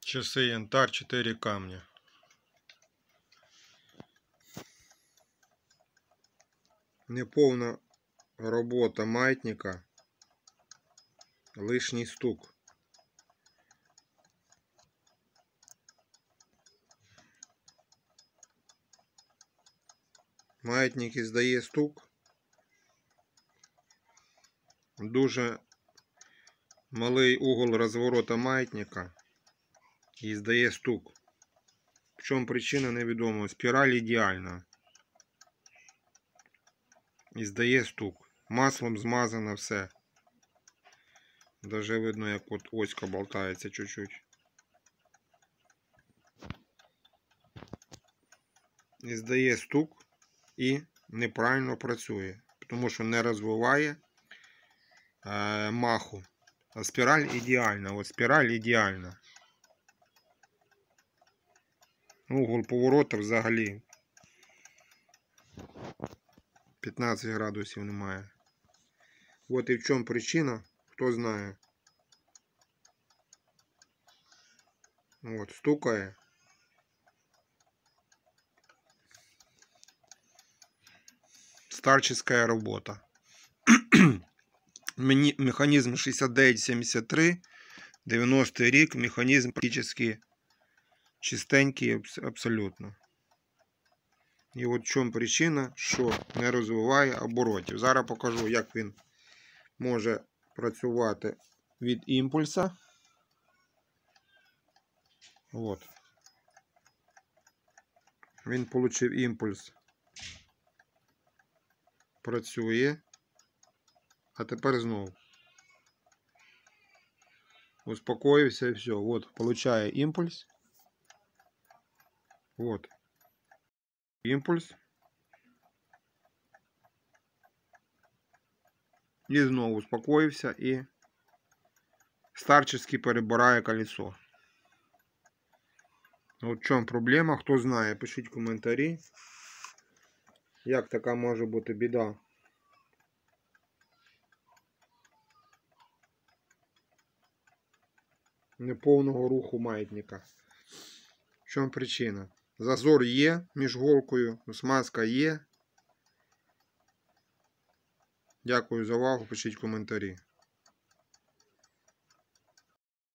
Часы янтарь, 4 камня. Неповна робота маятника, лишній стук. Маятник іздає стук. Дуже малий угол розворота маятника і здає стук. В чому причина, невідомо. Спіраль ідеальна. І здає стук. Маслом змазано все. Даже видно, як от оська болтається чуть-чуть. І здає стук і неправильно працює. Тому що не розвиває маху. А спіраль ідеальна. От спіраль ідеальна. Угол поворота взагалі 15 градусів немає. От і в чому причина, хто знає. От, стукає. Старческая робота. Механізм 6973, 90-й рік, механізм практично чистенький абсолютно. І от в чому причина, що не розвиває оборотів. Зараз покажу, як він може працювати від імпульса. От. Він отримав імпульс. Працює. А тепер знову. Успокоївся і все. От, получає імпульс. Вот. Імпульс. І знову успокоївся і старчески перебирає колесо. От в чому проблема, хто знає, пишіть коментарі. Як така може бути біда? Неповного руху маятника. В чому причина? Зазор є між голкою, смазка є. Дякую за увагу, пишіть коментарі.